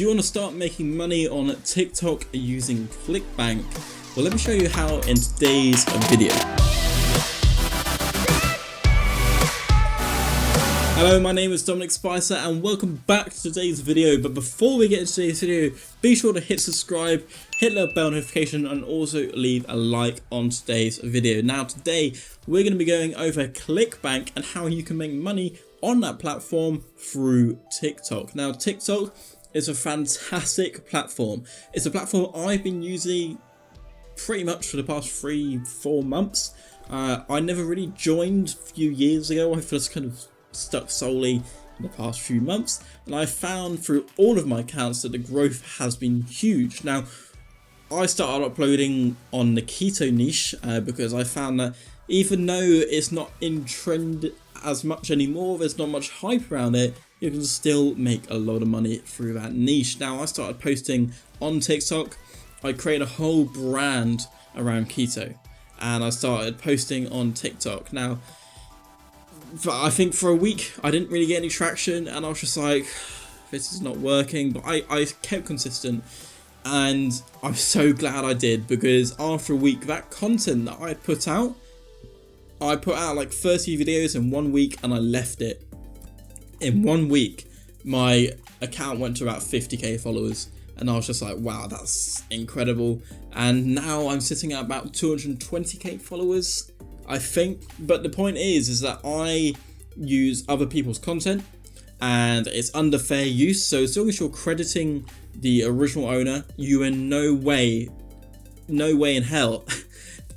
Do you want to start making money on TikTok using ClickBank? Well, let me show you how in today's video. Hello, my name is Dominic and welcome back to today's video. But before we get into today's video, be sure to hit subscribe, hit the bell notification, and also leave a like on today's video. Now today we're going to be going over ClickBank and how you can make money on that platform through TikTok. Now TikTok is a fantastic platform. It's a platform I've been using pretty much for the past 3-4 months. I never really joined a few years ago. I've just kind of stuck solely in the past few months, and I found through all of my accounts that the growth has been huge. Now I started uploading on the keto niche because I found that even though it's not in trend as much anymore, there's not much hype around it, you can still make a lot of money through that niche. Now I started posting on TikTok. I created a whole brand around keto and I started posting on TikTok. Now I think for a week I didn't really get any traction and I was just like, this is not working, but I kept consistent and I'm so glad I did, because after a week that content that I put out like 30 videos in 1 week and I left it. In 1 week my account went to about 50k followers and I was just like, wow, that's incredible. And now I'm sitting at about 220k followers, I think. But the point is that I use other people's content and it's under fair use. So as long as you're crediting the original owner, you in no way in hell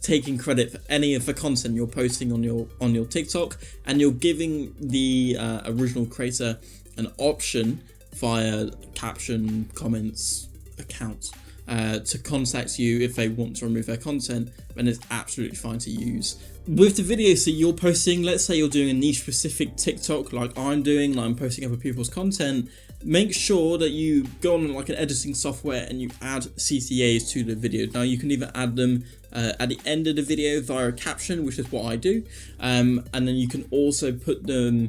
taking credit for any of the content you're posting on your TikTok, and you're giving the original creator an option via caption, comments, account to contact you if they want to remove their content, and it's absolutely fine to use. With the videos that you're posting, let's say you're doing a niche specific TikTok like I'm doing, like I'm posting other people's content, make sure that you go on like an editing software and you add CTAs to the video. Now you can either add them at the end of the video via a caption, which is what I do, and then you can also put them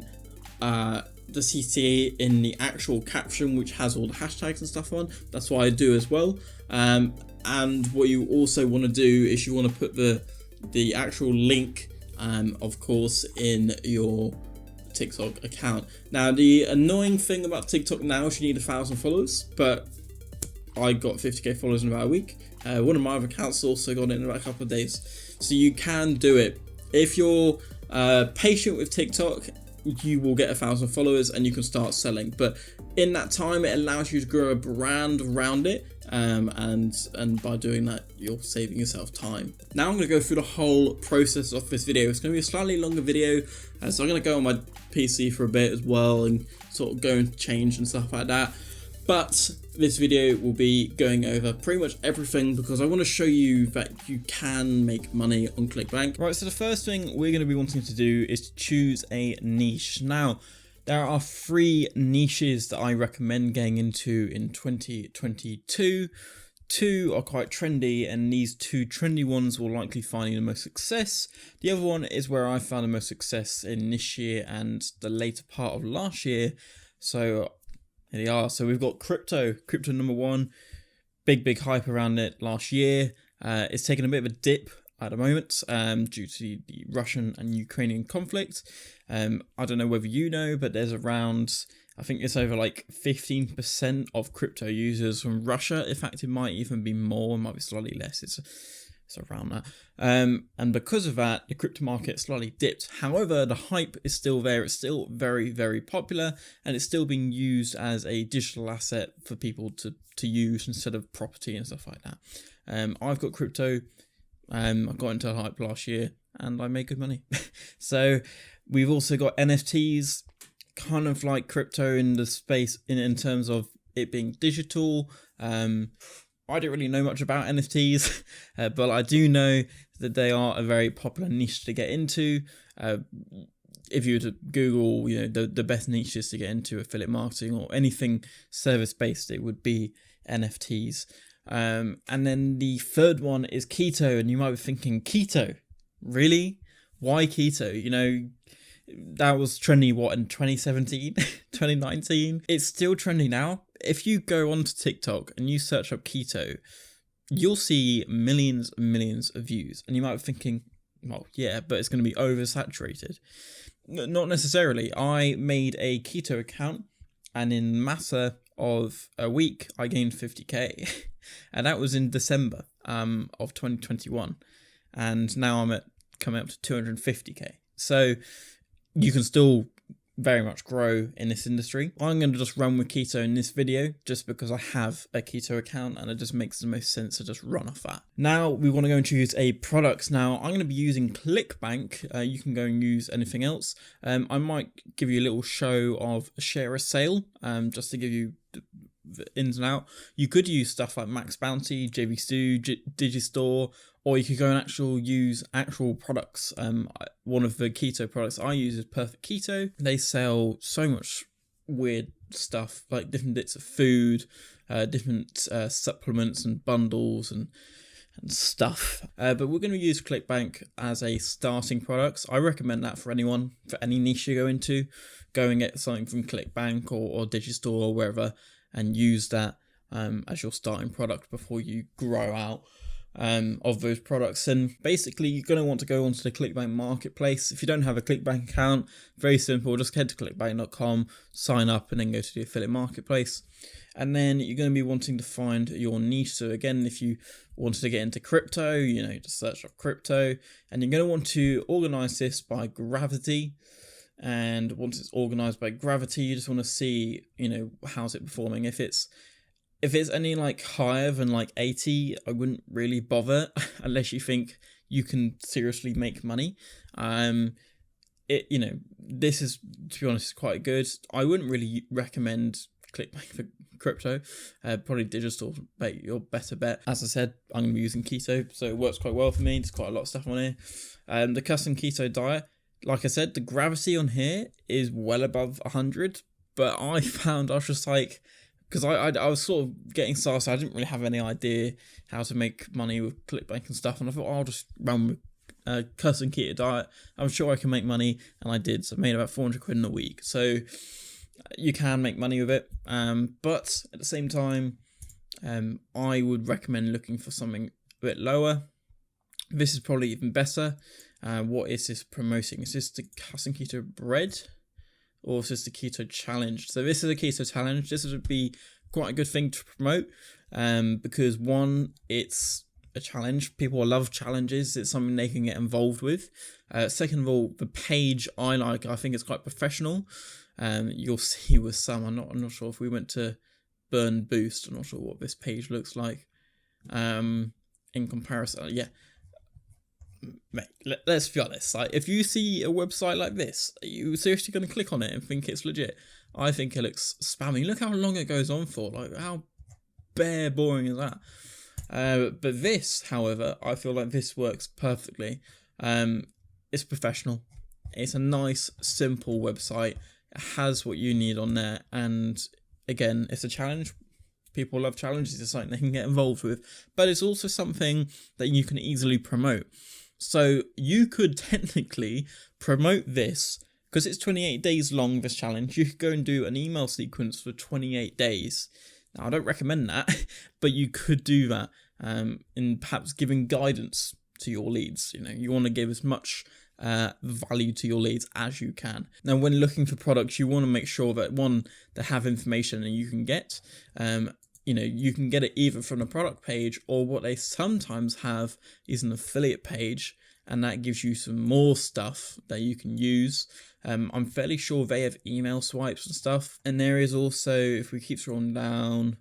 the CTA in the actual caption, which has all the hashtags and stuff on. That's what I do as well. And what you also want to do is you want to put the actual link, of course, in your TikTok account. Now the annoying thing about TikTok now is you need 1,000 followers, but I got 50k followers in about a week. One of my other accounts also got it in about a couple of days. So you can do it. If you're patient with TikTok, you will get 1,000 followers and you can start selling. But in that time, it allows you to grow a brand around it. And by doing that, you're saving yourself time. Now I'm going to go through the whole process of this video. It's going to be a slightly longer video, so I'm going to go on my PC for a bit as well and sort of go and change and stuff like that. But this video will be going over pretty much everything because I want to show you that you can make money on ClickBank. Right, so the first thing we're going to be wanting to do is to choose a niche. Now, there are 3 niches that I recommend getting into in 2022. 2 are quite trendy, and these 2 trendy ones will likely find you the most success. The other one is where I found the most success in this year and the later part of last year. So here they are. So we've got crypto number 1, big hype around it last year. It's taken a bit of a dip at the moment due to the Russian and Ukrainian conflict. I don't know whether you know, but there's around, I think it's over like 15% of crypto users from Russia. In fact, it might even be more, it might be slightly less. It's around that. And because of that, the crypto market slightly dipped. However, the hype is still there. It's still very, very popular, and it's still being used as a digital asset for people to use instead of property and stuff like that. I've got crypto. I got into hype last year and I made good money. So we've also got NFTs, kind of like crypto in the space in terms of it being digital. I don't really know much about NFTs, but I do know that they are a very popular niche to get into. If you were to Google, the best niches to get into affiliate marketing or anything service based, it would be NFTs. And then the third one is keto, and you might be thinking, keto, really? Why keto? That was trendy, in 2017, 2019? It's still trendy now, if you go onto TikTok and you search up keto, you'll see millions and millions of views, and you might be thinking, well, yeah, but it's going to be oversaturated. Not necessarily. I made a keto account, and in matter of a week, I gained 50k, and that was in December of 2021, and now I'm coming up to 250k. So you can still very much grow in this industry. I'm going to just run with keto in this video just because I have a keto account and it just makes the most sense to just run off that. Now we want to go and choose a product. Now I'm going to be using ClickBank. You can go and use anything else. I might give you a little show of share a sale just to give you the ins and out. You could use stuff like Max Bounty, JV Stu, Digistore, or you could go and use actual products. One of the keto products I use is Perfect Keto. They sell so much weird stuff, like different bits of food, different supplements and bundles and stuff. But we're going to use ClickBank as a starting product. I recommend that for anyone, for any niche you go into. Go and get something from ClickBank or Digistore or wherever, and use that as your starting product before you grow out of those products. And basically you're going to want to go onto the ClickBank marketplace. If you don't have a ClickBank account, very simple, just head to clickbank.com, sign up, and then go to the affiliate marketplace. And then you're going to be wanting to find your niche. So again, if you wanted to get into crypto, just search up crypto, and you're going to want to organize this by gravity. And once it's organized by gravity, you just want to see, how's it performing. If it's any like higher than like 80, I wouldn't really bother unless you think you can seriously make money. This is, to be honest, quite good. I wouldn't really recommend ClickBank for crypto. Probably Digistore, your better bet. As I said, I'm going to be using keto, so it works quite well for me. There's quite a lot of stuff on here. The custom keto diet, like I said, the gravity on here is well above 100, but I found I was just like, because I was sort of getting started, I didn't really have any idea how to make money with ClickBank and stuff, and I thought, I'll just run with a custom keto diet. I'm sure I can make money, and I did. So I made about 400 quid in a week. So you can make money with it, but at the same time, I would recommend looking for something a bit lower. This is probably even better. What is this promoting? Is this the custom keto bread? Or is this the keto challenge? So this is a keto challenge. This would be quite a good thing to promote because one, it's a challenge. People love challenges. It's something they can get involved with. Second of all, the page I like. I think it's quite professional. You'll see with some. I'm not sure if we went to Burn Boost. I'm not sure what this page looks like in comparison. Yeah. Mate, let's be honest. Like, if you see a website like this, are you seriously going to click on it and think it's legit? I think it looks spammy. Look how long it goes on for. Like, how bare boring is that? But this, however, I feel like this works perfectly. It's professional. It's a nice, simple website. It has what you need on there. And again, it's a challenge. People love challenges. It's something they can get involved with. But it's also something that you can easily promote. So you could technically promote this, because it's 28 days long, this challenge. You could go and do an email sequence for 28 days. Now, I don't recommend that, but you could do that in perhaps giving guidance to your leads. You want to give as much value to your leads as you can. Now, when looking for products, you want to make sure that, one, they have information and you can get. You can get it either from the product page, or what they sometimes have is an affiliate page, and that gives you some more stuff that you can use. I'm fairly sure they have email swipes and stuff. And there is also, if we keep scrolling down,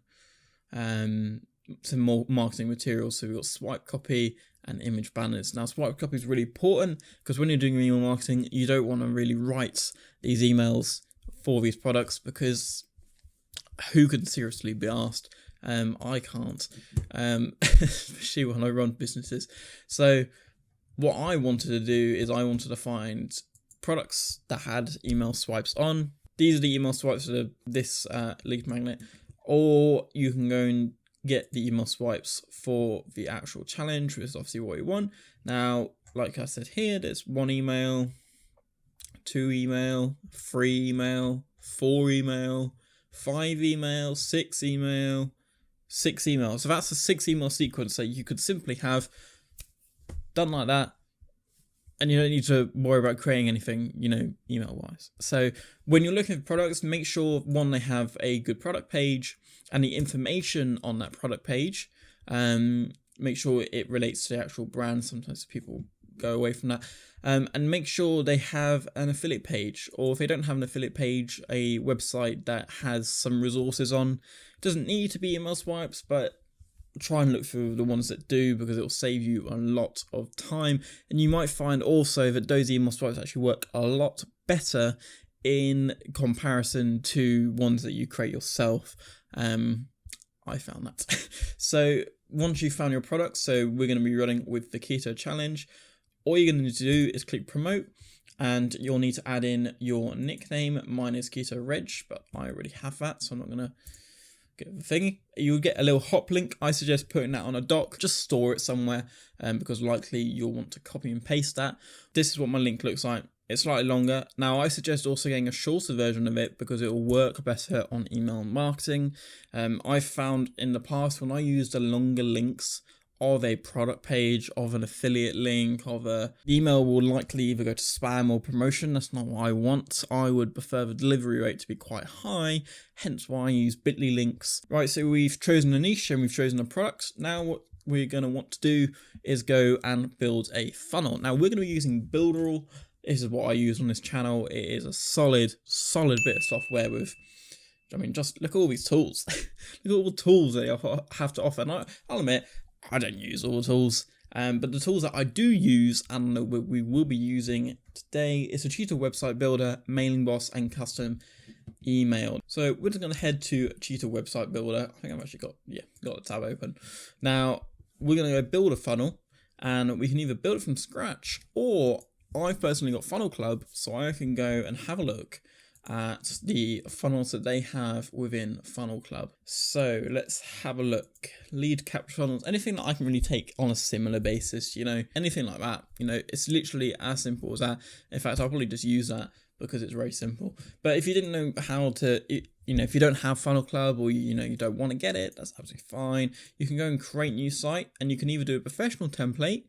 some more marketing materials. So we've got swipe copy and image banners. Now, swipe copy is really important because when you're doing email marketing, you don't want to really write these emails for these products, because who can seriously be asked? I can't, especially when I run businesses. So what I wanted to do is I wanted to find products that had email swipes on. These are the email swipes for this lead magnet, or you can go and get the email swipes for the actual challenge, which is obviously what you want. Now, like I said here, there's 1 email, 2 email, 3 email, 4 email, 5 email, 6 email, 6 emails. So that's a 6 email sequence that you could simply have done like that. And you don't need to worry about creating anything, email wise. So when you're looking for products, make sure one, they have a good product page and the information on that product page. Make sure it relates to the actual brand. Sometimes people go away from that. And make sure they have an affiliate page, or if they don't have an affiliate page, a website that has some resources on. It doesn't need to be email swipes, but try and look for the ones that do, because it will save you a lot of time. And you might find also that those email swipes actually work a lot better in comparison to ones that you create yourself. I found that. So once you've found your product, so we're going to be running with the keto challenge, all you're going to need to do is click promote, and you'll need to add in your nickname. Mine is Keto Reg, but I already have that, so I'm not going to get the thingy. You'll get a little hop link. I suggest putting that on a doc. Just store it somewhere, because likely you'll want to copy and paste that. This is what my link looks like. It's slightly longer. Now, I suggest also getting a shorter version of it because it will work better on email marketing. I've found in the past when I used the longer links of a product page, of an affiliate link, the email will likely either go to spam or promotion. That's not what I want. I would prefer the delivery rate to be quite high, hence why I use bit.ly links. Right, so we've chosen a niche and we've chosen a product. Now what we're going to want to do is go and build a funnel. Now we're going to be using Builderall. This is what I use on this channel. It is a solid bit of software with, just look at all these tools. Look at all the tools they have to offer. And I'll admit, I don't use all the tools, but the tools that I do use and that we will be using today is a Cheetah website builder, mailing boss, and custom email. So we're just going to head to Cheetah website builder. I think I've actually got the tab open. Now we're going to go build a funnel, and we can either build it from scratch, or I've personally got Funnel Club, so I can go and have a look at the funnels that they have within Funnel Club. So let's have a look. Lead capture funnels, anything that I can really take on a similar basis, anything like that. It's literally as simple as that. In fact, I'll probably just use that because it's very simple. But if you didn't know how to, if you don't have Funnel Club, or you don't want to get it, that's absolutely fine. You can go and create a new site, and you can either do a professional template,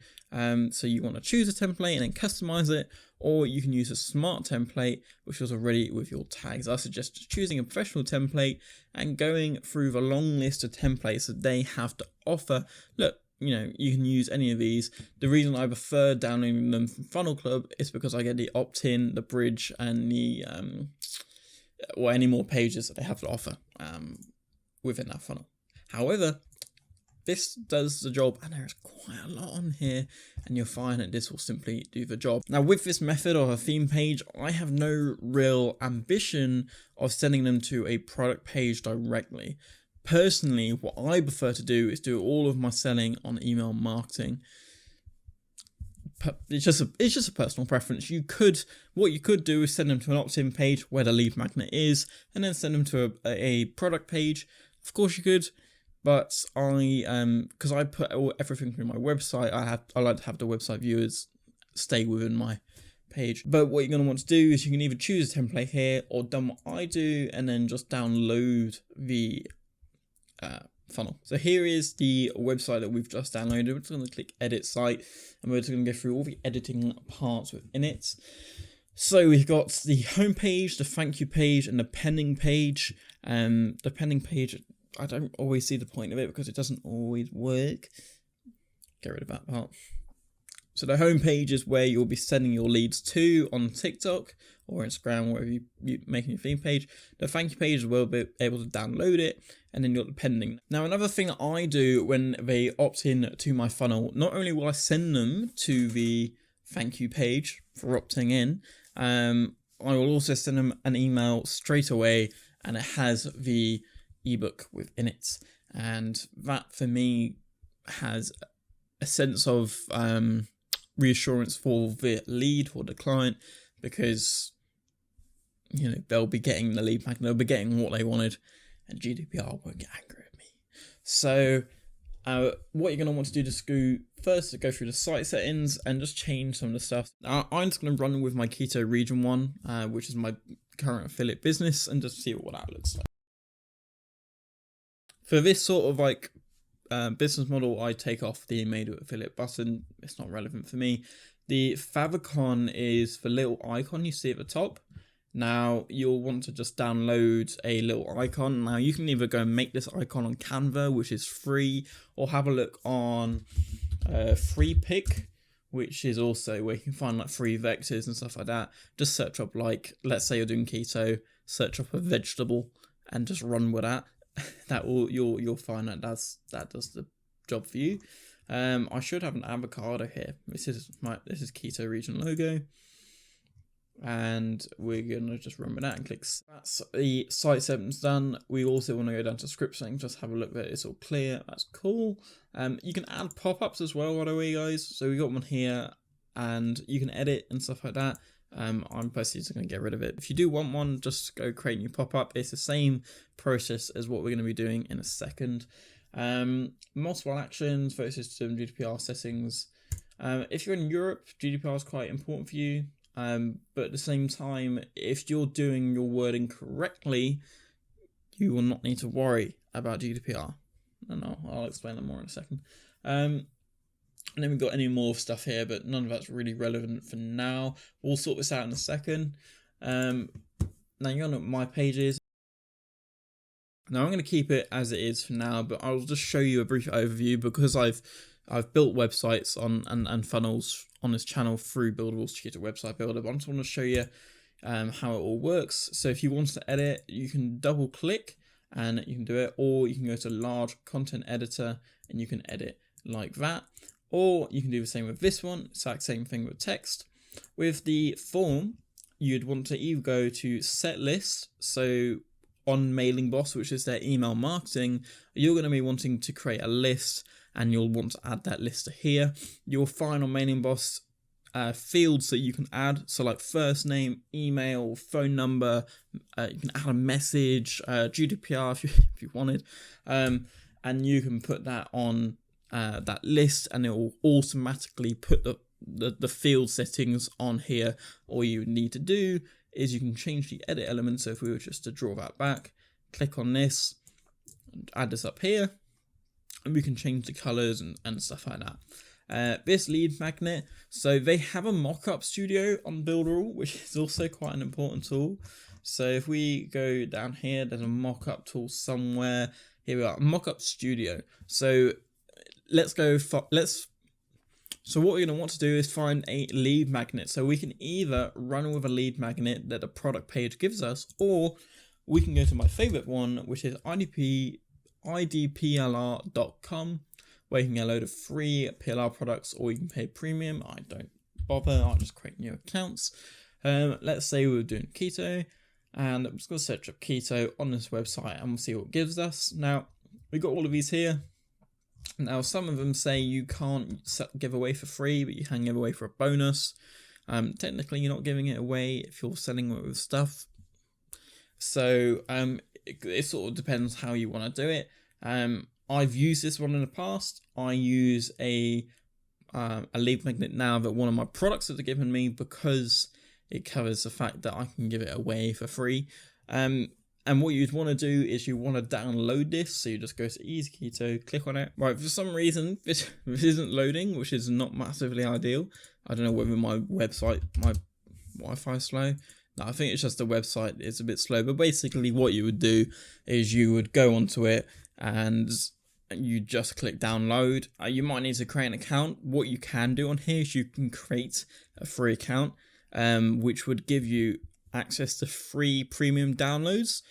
so you want to choose a template and then customize it, or you can use a smart template which is already with your tags. I suggest choosing a professional template and going through the long list of templates that they have to offer. Look, you can use any of these. The reason I prefer downloading them from Funnel Club is because I get the opt-in, the bridge, and the or any more pages that they have to offer within that funnel. However, this does the job, and there is quite a lot on here, and you'll find that this will simply do the job. Now, with this method of a theme page, I have no real ambition of sending them to a product page directly. Personally, what I prefer to do is do all of my selling on email marketing. It's just a personal preference. What you could do is send them to an opt-in page where the lead magnet is, and then send them to a product page. Of course you could, but because I put everything through my website, I like to have the website viewers stay within my page. But what you're going to want to do is you can either choose a template here, or done what I do and then just download the funnel. So here is the website that we've just downloaded. We're just going to click edit site, and we're just going to go through all the editing parts within it. So we've got the home page, the thank you page, and the pending page. The pending page, I don't always see the point of it because it doesn't always work. Get rid of that part. So the home page is where you'll be sending your leads to on TikTok or Instagram, wherever you're making your theme page. The thank you page will be able to download it, and then you've got the pending. Now, another thing that I do when they opt in to my funnel, not only will I send them to the thank you page for opting in, I will also send them an email straight away, and it has the ebook within it. And that for me has a sense of reassurance for the lead or the client, because they'll be getting the lead magnet, they'll be getting what they wanted, and GDPR won't get angry at me. So what you're going to want to do is go through the site settings and just change some of the stuff. I'm just going to run with my Keto Region 1, which is my current affiliate business, and just see what that looks like. For this sort of like business model, I take off the made with affiliate button. It's not relevant for me. The favicon is the little icon you see at the top. Now you'll want to just download a little icon. Now you can either go and make this icon on Canva, which is free, or have a look on FreePic, which is also where you can find like free vectors and stuff like that. Just search up, like, let's say you're doing keto, search up a vegetable and just run with that. You'll find that does the job for you. I should have an avocado here. This is keto region logo, and we're gonna just run with that and click. That's the site settings done. We also want to go down to script settings, just have a look that it's all clear. That's cool. You can add pop-ups as well, by the way, guys. So we got one here, and you can edit and stuff like that. I'm personally just going to get rid of it. If you do want one, just go create a new pop-up. It's the same process as what we're going to be doing in a second. Multiple actions versus some GDPR settings. If you're in Europe, GDPR is quite important for you. But at the same time, if you're doing your wording correctly, you will not need to worry about GDPR. And I'll explain that more in a second. And then we've got any more stuff here, but none of that's really relevant for now. We'll sort this out in a second. Now you're on my pages. Now I'm going to keep it as it is for now, but I'll just show you a brief overview because I've built websites on and funnels on this channel through Builderall's Cheater Website Builder. But I just want to show you how it all works. So if you want to edit, you can double click and you can do it, or you can go to large content editor and you can edit like that. Or you can do the same with this one, exact same thing with text. With the form, you'd want to either go to set list. So on Mailing Boss, which is their email marketing, you're going to be wanting to create a list and you'll want to add that list to here. You'll find on Mailing Boss fields that you can add. So like first name, email, phone number, you can add a message, GDPR if you wanted. And you can put that on that list and it will automatically put the field settings on here. All you need to do is you can change the edit element. So if we were just to draw that back, click on this, and add this up here, and we can change the colors and stuff like that. This lead magnet, so they have a mock-up studio on Builderall, which is also quite an important tool. So if we go down here, there's a mock-up tool somewhere. Here we are, mock-up studio. So so what we're going to want to do is find a lead magnet. So we can either run with a lead magnet that the product page gives us, or we can go to my favorite one, which is idplr.com, where you can get a load of free PLR products, or you can pay premium. I don't bother, I'll just create new accounts. Let's say we're doing keto, and I'm just going to search up keto on this website and we'll see what it gives us. Now, we've got all of these here. Now, some of them say you can't give away for free, but you can give away for a bonus. Technically, you're not giving it away if you're selling it with stuff. So it sort of depends how you want to do it. I've used this one in the past. I use a lead magnet now that one of my products has given me because it covers the fact that I can give it away for free. And what you'd want to do is you want to download this. So you just go to Easy Keto, click on it. Right, for some reason, this isn't loading, which is not massively ideal. I don't know whether my Wi-Fi is slow. No, I think it's just the website is a bit slow. But basically what you would do is you would go onto it and you just click download. You might need to create an account. What you can do on here is you can create a free account, which would give you access to free premium downloads,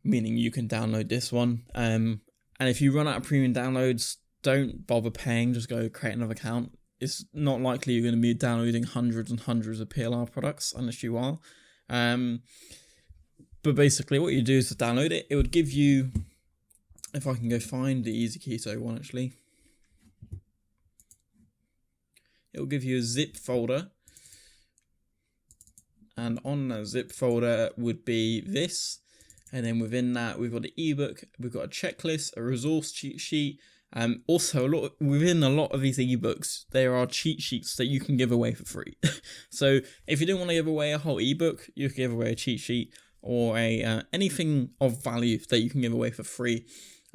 meaning you can download this one. And if you run out of premium downloads, don't bother paying, just go create another account. It's not likely you're going to be downloading hundreds and hundreds of PLR products unless you are. But basically what you do is to download it. It would give you, if I can go find the Easy Keto one actually, it will give you a zip folder. And on that zip folder would be this. And then within that, we've got an ebook, we've got a checklist, a resource cheat sheet. Also, within a lot of these ebooks, there are cheat sheets that you can give away for free. So if you don't want to give away a whole ebook, you can give away a cheat sheet or anything of value that you can give away for free.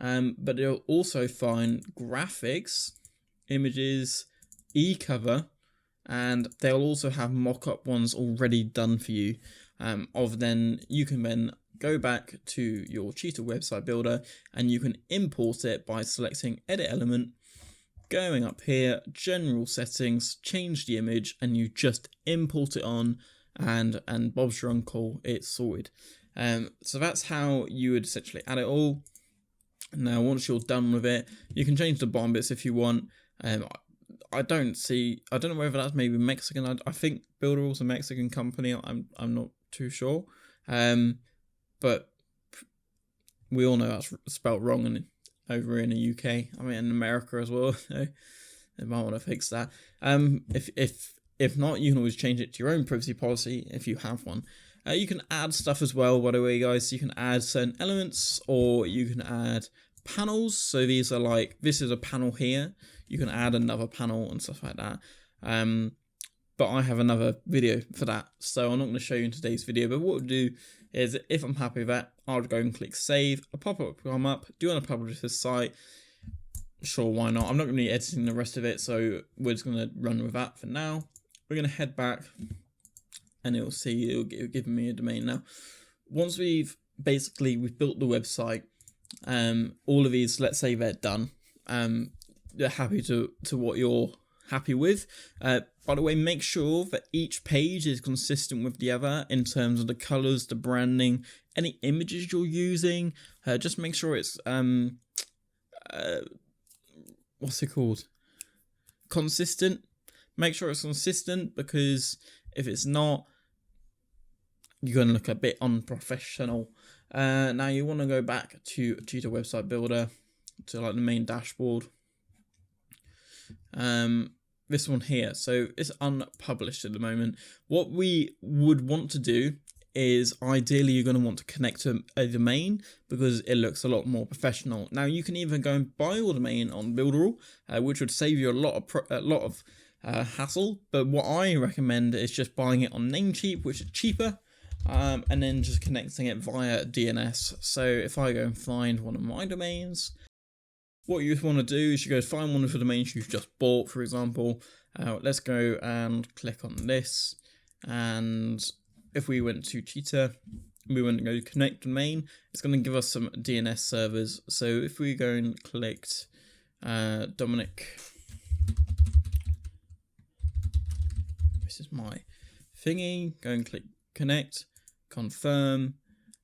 but you'll also find graphics, images, e-cover, and they'll also have mock-up ones already done for you. You can then go back to your Cheetah website builder and you can import it by selecting Edit Element, going up here, General Settings, change the image, and you just import it on, and Bob's your uncle, it's sorted. So that's how you would essentially add it all. Now, once you're done with it, you can change the bottom bits if you want. I don't know whether that's maybe Mexican. I think Builderall's a Mexican company. I'm not too sure. But we all know that's spelt wrong over in the UK. I mean, in America as well. So they might want to fix that. If not, you can always change it to your own privacy policy if you have one. You can add stuff as well, by the way, guys. You can add certain elements, or you can add panels. So these are like, this is a panel here. You can add another panel and stuff like that. But I have another video for that, so I'm not going to show you in today's video. But what we'll do is, if I'm happy with that, I'll go and click save. A pop-up will come up. Do you want to publish this site? Sure, why not? I'm not going to be editing the rest of it, so we're just going to run with that for now. We're going to head back, and it'll give me a domain now. Once we've built the website, all of these, let's say they're done, they're happy to what you're happy with. By the way, make sure that each page is consistent with the other in terms of the colors, the branding, any images you're using. Just make sure it's what's it called? Consistent. Make sure it's consistent, because if it's not, you're going to look a bit unprofessional. Now you want to go back to Cheetah Website Builder, to like the main dashboard. This one here, so it's unpublished at the moment. What we would want to do is, ideally you're going to want to connect to a domain, because it looks a lot more professional. Now you can even go and buy your domain on Builderall, which would save you a lot of hassle. But what I recommend is just buying it on Namecheap, which is cheaper, and then just connecting it via DNS. So if I go and find one of my domains, what you want to do is you go find one of the domains you've just bought, for example. Let's go and click on this. And if we went to Cheetah, we want to go connect domain, it's going to give us some DNS servers. So if we go and click Dominic, this is my thingy, go and click connect, confirm.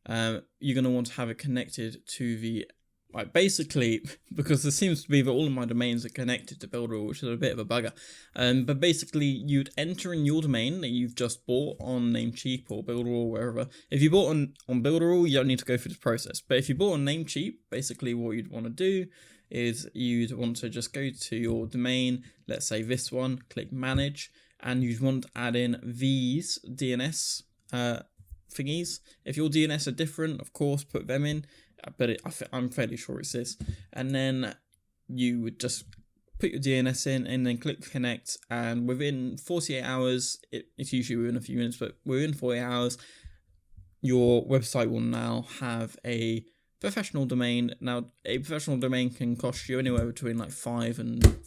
You're going to want to have it connected to the, like, basically, because there seems to be that all of my domains are connected to Builderall, which is a bit of a bugger. But basically, you'd enter in your domain that you've just bought on Namecheap or Builderall or wherever. If you bought on Builderall, you don't need to go through this process. But if you bought on Namecheap, basically what you'd want to do is you'd want to just go to your domain, let's say this one, click manage, and you'd want to add in these DNS thingies. If your DNS are different, of course, put them in. But I'm fairly sure it's this. And then you would just put your DNS in and then click connect. And within 48 hours, it's usually within a few minutes, but within 48 hours, your website will now have a professional domain. Now, a professional domain can cost you anywhere between like 5 and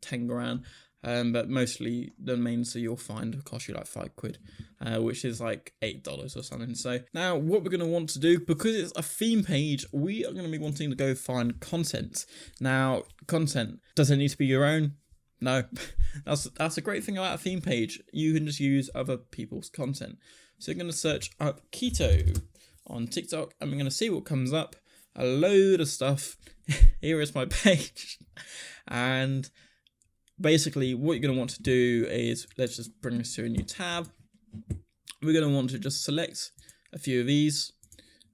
10 grand. But mostly the domains that you'll find will cost you like £5, which is like $8 or something. So now what we're going to want to do, because it's a theme page, we are going to be wanting to go find content. Now, content, does it need to be your own? No. That's a great thing about a theme page. You can just use other people's content. So you're going to search up keto on TikTok, and we're going to see what comes up. A load of stuff. Here is my page. And basically, what you're going to want to do is, let's just bring this to a new tab. We're going to want to just select a few of these,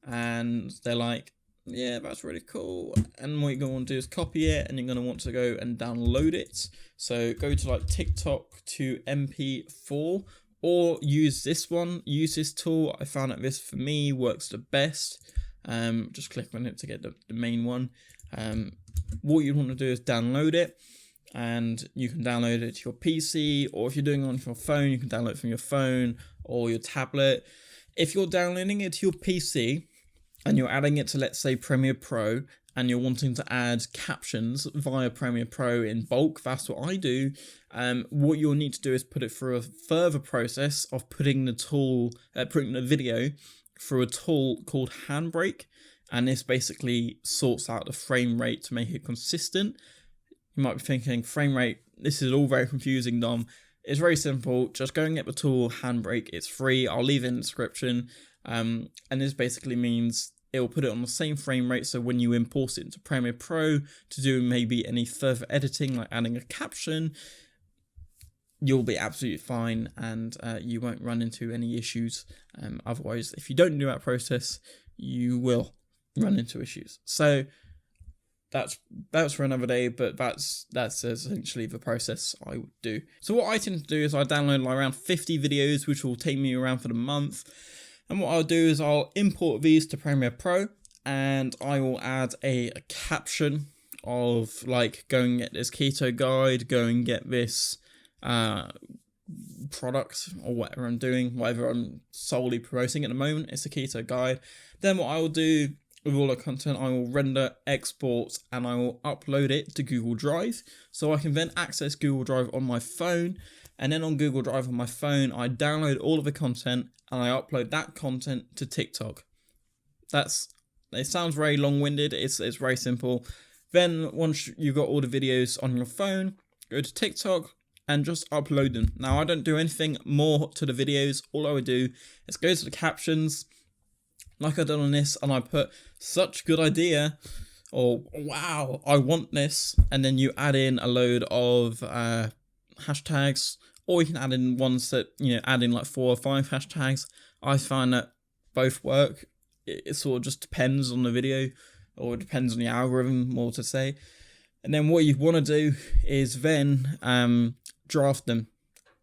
and they're like, yeah, that's really cool. And what you're going to want to do is copy it, and you're going to want to go and download it. So go to like TikTok to MP4, or use this one, use this tool. I found that this, for me, works the best. Just click on it to get the main one. What you want to do is download it. And you can download it to your PC, or if you're doing it on your phone, you can download it from your phone or your tablet. If you're downloading it to your PC and you're adding it to, let's say, Premiere Pro, and you're wanting to add captions via Premiere Pro in bulk, that's what I do. What you'll need to do is put it through a further process of putting the video through a tool called Handbrake, and this basically sorts out the frame rate to make it consistent. You might be thinking, frame rate, this is all very confusing, Dom. It's very simple. Just go and get the tool Handbrake. It's free. I'll leave it in the description. And this basically means it will put it on the same frame rate, so when you import it into Premiere Pro to do maybe any further editing, like adding a caption, you'll be absolutely fine, and you won't run into any issues. Otherwise, if you don't do that process, you will run into issues. So that's for another day, but that's essentially the process I would do. So what I tend to do is I download like around 50 videos, which will take me around for the month. And what I'll do is I'll import these to Premiere Pro, and I will add a caption of like, go and get this keto guide, go and get this product, or whatever I'm doing, whatever I'm solely promoting at the moment. It's a keto guide. Then what I will do with all the content, I will render, export, and I will upload it to Google Drive, so I can then access Google Drive on my phone. And then on Google Drive on my phone, I download all of the content and I upload that content to TikTok. It sounds very long-winded. It's very simple. Then once you've got all the videos on your phone, go to TikTok and just upload them. Now, I don't do anything more to the videos. All I would do is go to the captions, like I've done on this, and I put such good idea, or wow, I want this, and then you add in a load of hashtags, or you can add in ones that, add in like 4 or 5 hashtags. I find that both work. It sort of just depends on the video, or it depends on the algorithm, more to say. And then what you want to do is then draft them.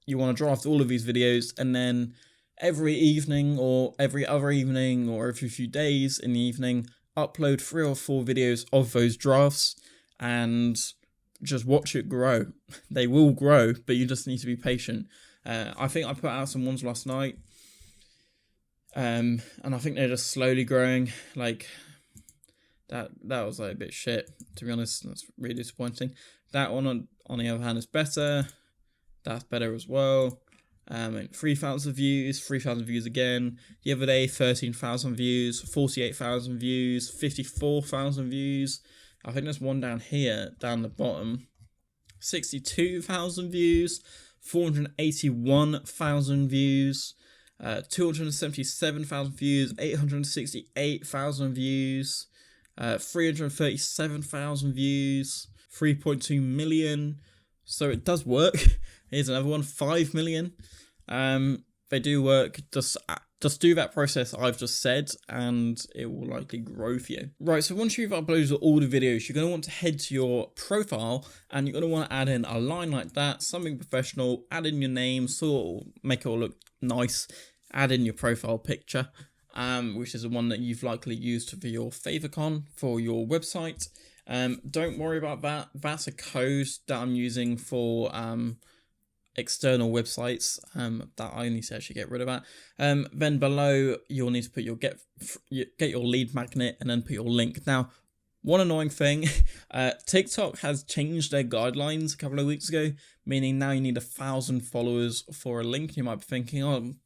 You want to draft all of these videos, and then every evening or every other evening or every few days in the evening, upload 3 or 4 videos of those drafts and just watch it grow. They will grow, but you just need to be patient. I think I put out some ones last night, and I think they're just slowly growing. Like that was like a bit shit, to be honest. That's really disappointing. That one on the other hand is better. That's better as well. 3,000 views, 3,000 views again. The other day, 13,000 views, 48,000 views, 54,000 views. I think there's one down here, down the bottom. 62,000 views, 481,000 views, 277,000 views, 868,000 views, 337,000 views, 3.2 million. So it does work. Here's another one, 5 million. They do work. Just do that process I've just said, and it will likely grow for you. Right, so once you've uploaded all the videos, you're going to want to head to your profile, and you're going to want to add in a line like that, something professional, add in your name, sort of make it all look nice, add in your profile picture, which is the one that you've likely used for your favicon for your website. Don't worry about that. That's a code that I'm using for external websites that I need to actually get rid of that. Then below you'll need to put get your lead magnet and then put your link. Now, one annoying thing, TikTok has changed their guidelines a couple of weeks ago, meaning now you need 1,000 followers for a link. You might be thinking, oh, I'm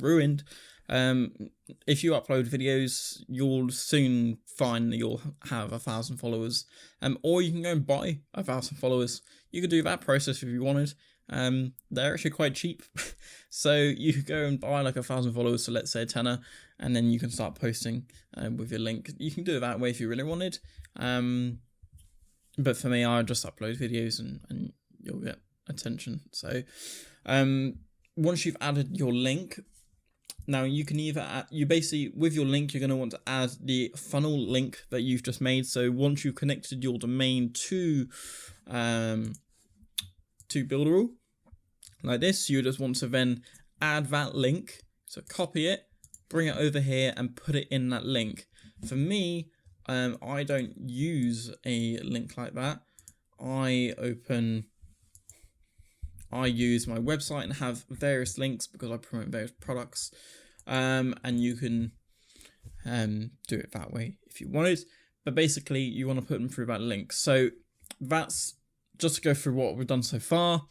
ruined. If you upload videos, you'll soon find that you'll have 1,000 followers, or you can go and buy 1,000 followers. You could do that process if you wanted. They're actually quite cheap. So you could go and buy like 1,000 followers, so let's say a tenner, and then you can start posting with your link. You can do it that way if you really wanted. But for me, I just upload videos and you'll get attention. So once you've added your link, now you can either add, with your link, you're going to want to add the funnel link that you've just made. So once you've connected your domain to Builderall, like this, you just want to then add that link. So copy it, bring it over here and put it in that link. For me, I don't use a link like that. I use my website and have various links because I promote various products, and you can do it that way if you wanted. but basically you want to put them through that link. So that's just to go through what we've done so far.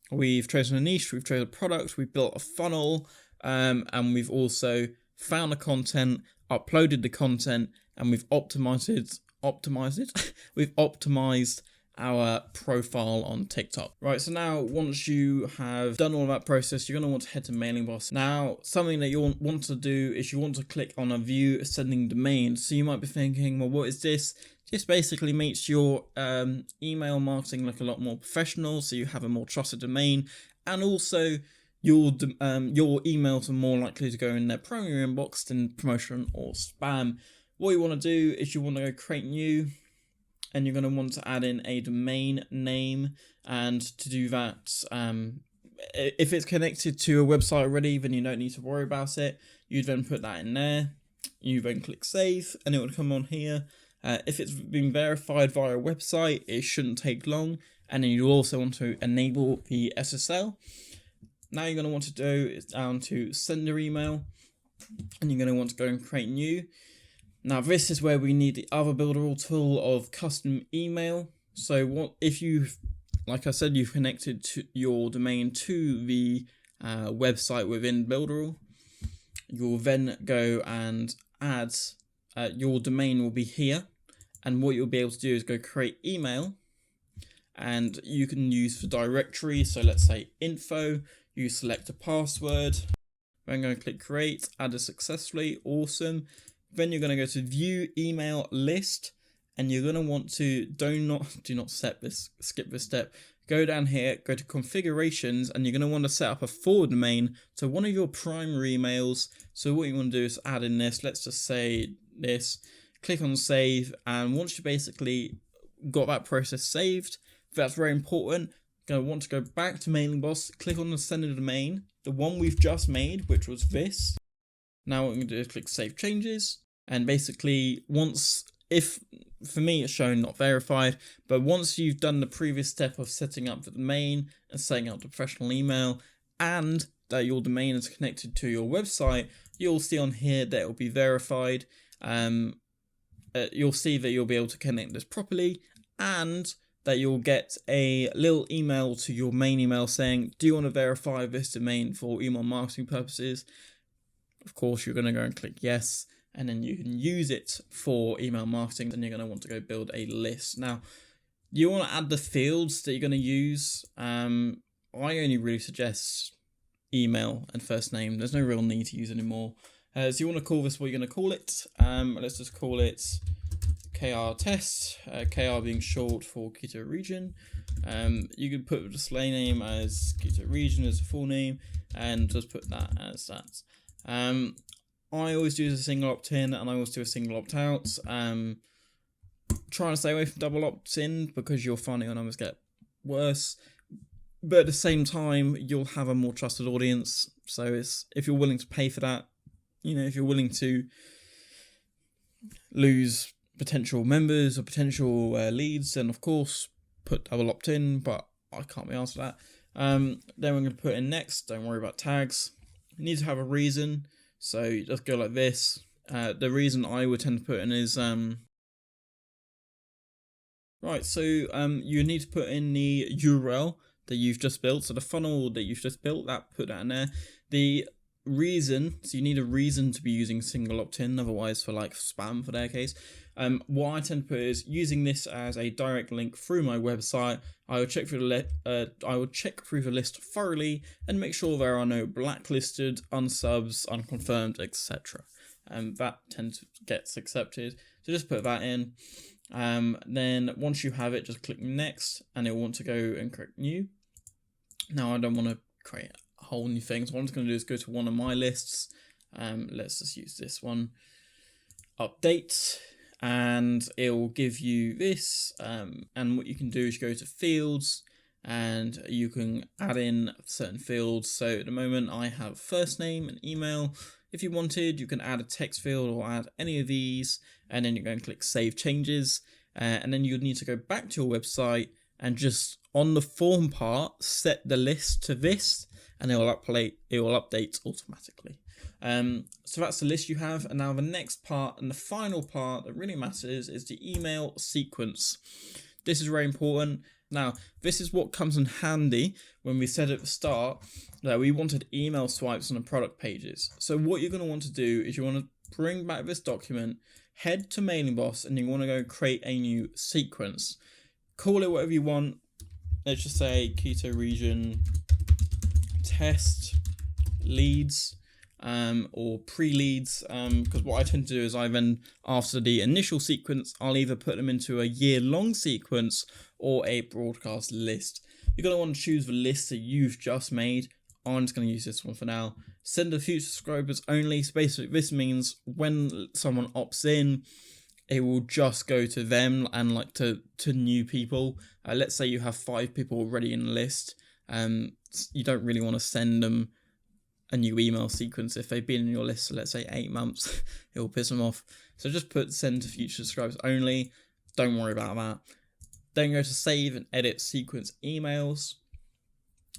We've chosen a niche, we've chosen a product, we've built a funnel, and we've also found the content, uploaded the content, and we've optimized it. We've optimized our profile on TikTok. Right, so now once you have done all that process, you're going to want to head to Mailing Boss. Now, something that you want to do is you want to click on a view ascending domain. So you might be thinking, well, what is this? This basically makes your email marketing look a lot more professional, so you have a more trusted domain, and also your emails are more likely to go in their primary inbox than promotion or spam. What you want to do is you want to go create new, and you're going to want to add in a domain name. And to do that, if it's connected to a website already, then you don't need to worry about it. You then put that in there. You then click save, and it will come on here. If it's been verified via a website, it shouldn't take long. And then you also want to enable the SSL. Now you're going to want to do is down to sender email, and you're going to want to go and create new. Now this is where we need the other Builderall tool of custom email. So what if you've, like I said, you've connected to your domain to the website within Builderall, you'll then go and add, your domain will be here. And what you'll be able to do is go create email, and you can use the directory. So let's say info, you select a password. I'm going to click create, added successfully, awesome. Then you're going to go to view email list, and you're going to want to do not skip this step. Go down here, go to configurations, and you're going to want to set up a forward domain to one of your primary emails. So what you want to do is add in this, let's just say this, click on save, and once you basically got that process saved, that's very important. Going to want to go back to Mailing Boss, click on the sender domain, the one we've just made, which was this. Now what I'm going to do is click save changes, and basically for me it's shown not verified, but once you've done the previous step of setting up the domain and setting up the professional email, and that your domain is connected to your website, you'll see on here that it will be verified. You'll see that you'll be able to connect this properly, and that you'll get a little email to your main email saying, do you want to verify this domain for email marketing purposes? Of course, you're going to go and click yes, and then you can use it for email marketing. Then you're going to want to go build a list. Now, you want to add the fields that you're going to use. I only really suggest email and first name. There's no real need to use anymore. So you want to call this what you're going to call it. Let's just call it KR test, KR being short for Quito region. You could put the display name as Quito region as a full name, and just put that as that. I always do a single opt-in, and I always do a single opt-out. Trying to stay away from double opt-in because you'll find your numbers get worse. But at the same time, you'll have a more trusted audience. So if you're willing to pay for that, if you're willing to lose potential members or potential leads, then of course put double opt-in, but I can't be asked for that. Then we're going to put in next. Don't worry about tags. You need to have a reason, so you just go like this. The reason I would tend to put in is right, so you need to put in the URL that you've just built, so the funnel that you've just built, put that in there. The reason, so you need a reason to be using single through otherwise for like spam for their case. What I tend to put is using this as a direct link through my website. I would check through the list thoroughly and make sure there are no blacklisted, unsubs, unconfirmed, etc. That tends to get accepted. So just put that in. Then once you have it, just click next, and it'll want to go and create new. Now I don't want to create a whole new thing, so what I'm just going to do is go to one of my lists. Let's just use this one, update, and it will give you this. And what you can do is go to fields, and you can add in certain fields. So at the moment I have first name and email. If you wanted, you can add a text field or add any of these, and then you're going to click save changes, and then you'll need to go back to your website and just on the form part set the list to this, and it will update automatically. So that's the list you have. And now the next part and the final part that really matters is the email sequence. This is very important. Now, this is what comes in handy when we said at the start that we wanted email swipes on the product pages. So what you're going to want to do is you want to bring back this document, head to Mailing Boss, and you want to go create a new sequence. Call it whatever you want. Let's just say Keto Region Test Leads. Or pre-leads, because what I tend to do is I then, after the initial sequence, I'll either put them into a year-long sequence or a broadcast list. You're going to want to choose the list that you've just made. I'm just going to use this one for now. Send to future subscribers only. So basically, this means when someone opts in, it will just go to them and like to new people. Let's say you have 5 people already in the list. You don't really want to send them a new email sequence if they've been in your list, so let's say 8 months. It will piss them off. So just put send to future subscribers only. Don't worry about that. Then go to save and edit sequence emails,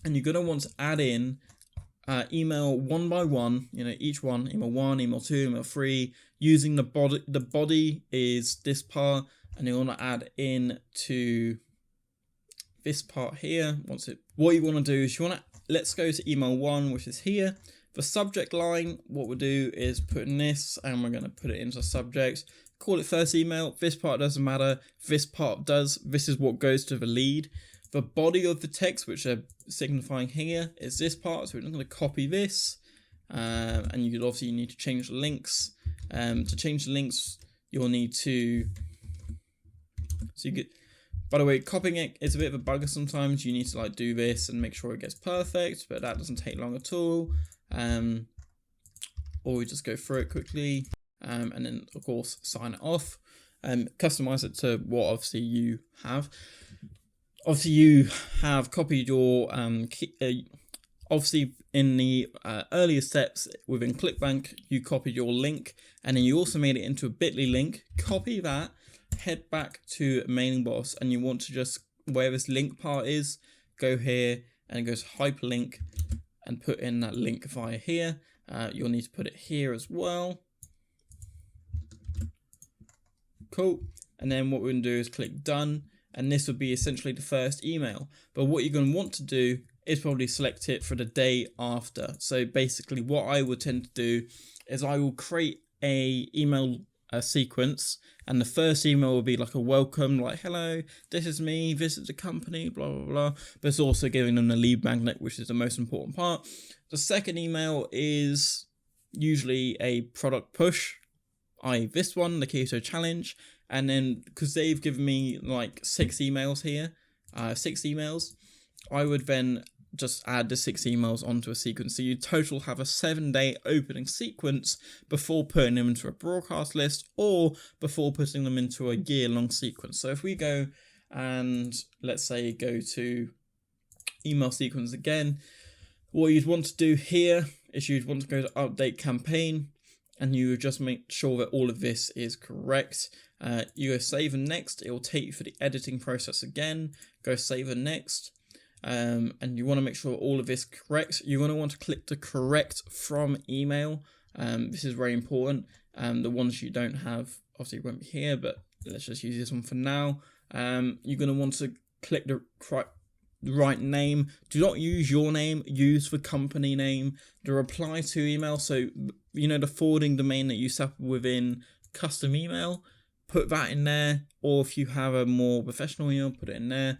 and you're going to want to add in email one by one, each one, email 1, email 2, email 3, using the body. The body is this part, and you want to add in to this part here. What you want to do is let's go to email 1, which is here. The subject line, what we'll do is put in this, and we're going to put it into subject. Call it first email. This part doesn't matter. This part does. This is what goes to the lead. The body of the text, which are signifying here, is this part. So we're just going to copy this. And you could obviously need to change the links. To change the links, you'll need to... By the way, copying it is a bit of a bugger sometimes. You need to do this and make sure it gets perfect, but that doesn't take long at all. Or we just go through it quickly, and then of course sign it off. Customize it to what obviously you have. Obviously you have copied your obviously in the earlier steps within ClickBank, you copied your link, and then you also made it into a bit.ly link. Copy that. Head back to Mailing Boss, and you want to just, where this link part is, go here and go to hyperlink and put in that link via here. You'll need to put it here as well. Cool. And then what we're going to do is click done, and this would be essentially the first email. But what you're going to want to do is probably select it for the day after. So basically what I would tend to do is I will create a email sequence, and the first email will be like a welcome, like hello, this is me, visit the company, blah blah blah, but it's also giving them the lead magnet, which is the most important part. The second email is usually a product push, i.e. this one, the keto challenge, and then because they've given me like 6 emails here, 6 emails, I would then just add the 6 emails onto a sequence. So you total have a 7-day opening sequence before putting them into a broadcast list or before putting them into a year-long sequence. So if we go and let's say go to email sequence again, what you'd want to do here is you'd want to go to update campaign, and you would just make sure that all of this is correct. You go save and next. It will take you for the editing process again. Go save and next. And you want to make sure all of this correct. You're going to want to click to correct from email. This is very important. The ones you don't have obviously won't be here, but let's just use this one for now. You're going to want to click the right name. Do not use your name, use the company name. The reply to email, so the forwarding domain that you set up within custom email, put that in there, or if you have a more professional email, put it in there.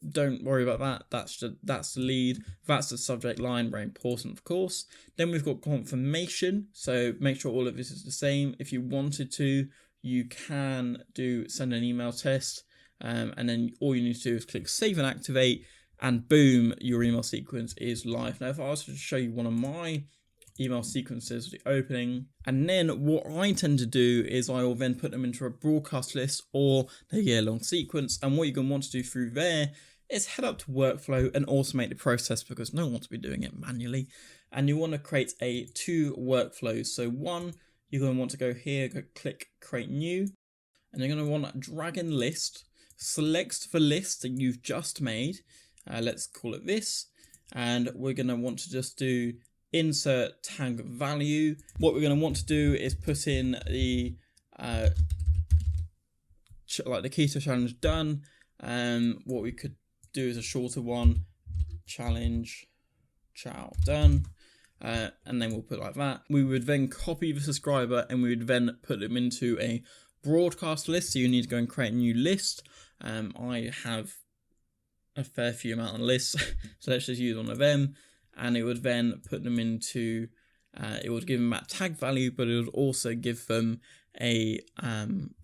Don't worry about that. That's the lead. That's the subject line. Very important, of course. Then we've got confirmation. So make sure all of this is the same. If you wanted to, you can send an email test, and then all you need to do is click save and activate, and boom, your email sequence is live. Now, if I was to show you one of my email sequences, the opening, and then what I tend to do is I will then put them into a broadcast list or the year-long sequence. And what you're going to want to do through there is head up to workflow and automate the process, because no one wants to be doing it manually. And you want to create 2 workflows. So one, you're going to want to go here, click create new, and you're going to want to drag in list, select the list that you've just made. Let's call it this. And we're going to want to just do insert tag value. What we're going to want to do is put in the like the keto challenge done. What we could do is a shorter one, challenge chow done, and then we'll put like that. We would then copy the subscriber and we would then put them into a broadcast list. So you need to go and create a new list. I have a fair few amount of lists, so let's just use one of them, and it would then put them into it would give them that tag value, but it would also give them a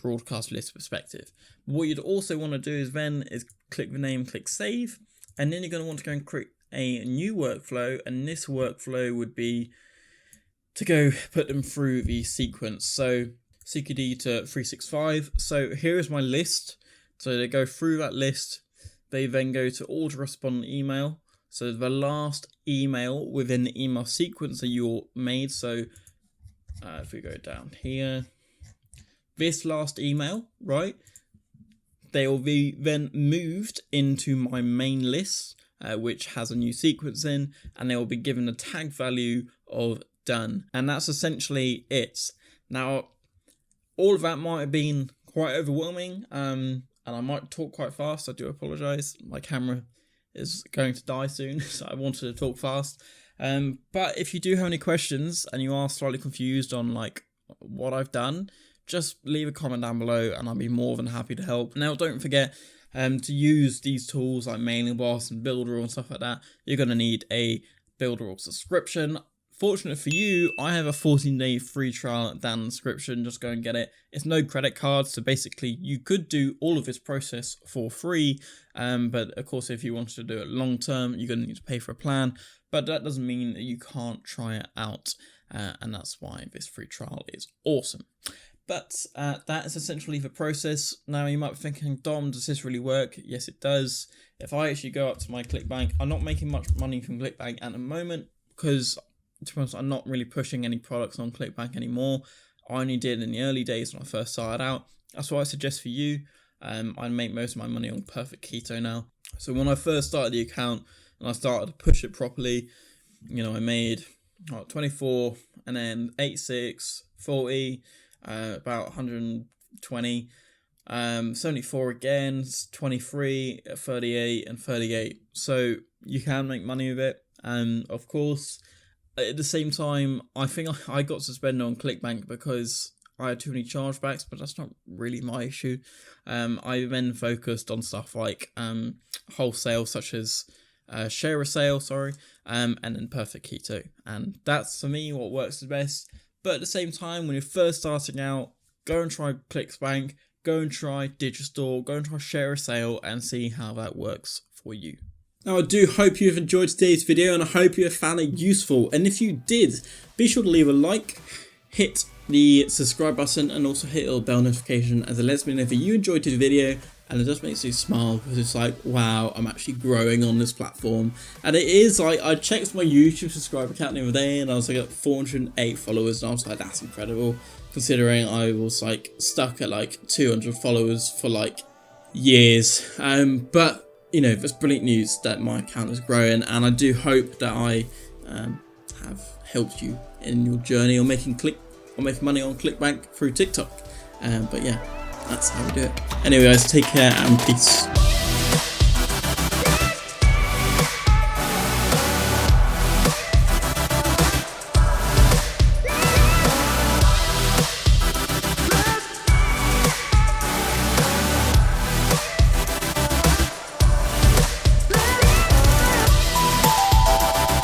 broadcast list perspective. What you'd also want to do is click the name, click save, and then you're going to want to go and create a new workflow, and this workflow would be to go put them through the sequence. So CQD to 365. So here is my list. So they go through that list. They then go to autorespond email. So the last email within the email sequence that you made. So if we go down here, this last email, right? They will be then moved into my main list, which has a new sequence in, and they will be given a tag value of done. And that's essentially it. Now, all of that might have been quite overwhelming, and I might talk quite fast. I do apologize. My camera is going to die soon, so I wanted to talk fast. But if you do have any questions and you are slightly confused on like what I've done, just leave a comment down below and I'll be more than happy to help. Now, don't forget to use these tools like Mailing Boss and Builderall and stuff like that. You're going to need a Builderall subscription. Fortunate for you, I have a 14-day free trial down in the description. Just go and get it. It's no credit card, so basically you could do all of this process for free. But of course, if you wanted to do it long term, you're going to need to pay for a plan. But that doesn't mean that you can't try it out, and that's why this free trial is awesome. But that is essentially the process. Now you might be thinking, Dom, does this really work? Yes, it does. If I actually go up to my ClickBank, I'm not making much money from ClickBank at the moment because, to be honest, I'm not really pushing any products on ClickBank anymore. I only did in the early days when I first started out. That's what I suggest for you. I make most of my money on Perfect Keto now. So when I first started the account and I started to push it properly, you know, I made 24 and then 86, 40, about 120, 74 again, 23, 38 and 38. So you can make money with it. And of course, at the same time, I think I got suspended on ClickBank because I had too many chargebacks, but that's not really my issue. I then focused on stuff like wholesale, such as share a sale, and then Perfect Keto. And that's, for me, what works the best. But at the same time, when you're first starting out, go and try ClickBank, go and try Digistore, go and try share a sale and see how that works for you. Now, I do hope you've enjoyed today's video and I hope you have found it useful. And if you did, be sure to leave a like, hit the subscribe button and also hit the bell notification, as it lets me know that you enjoyed the video, and it just makes you smile because it's like, wow, I'm actually growing on this platform. And it is, like, I checked my YouTube subscriber count the other day and I was like at 408 followers, and I was like, that's incredible, considering I was like stuck at like 200 followers for like years. But you know, that's brilliant news that my account is growing, and I do hope that I have helped you in your journey on making money on ClickBank through TikTok. But yeah, that's how we do it. Anyway guys, take care and peace.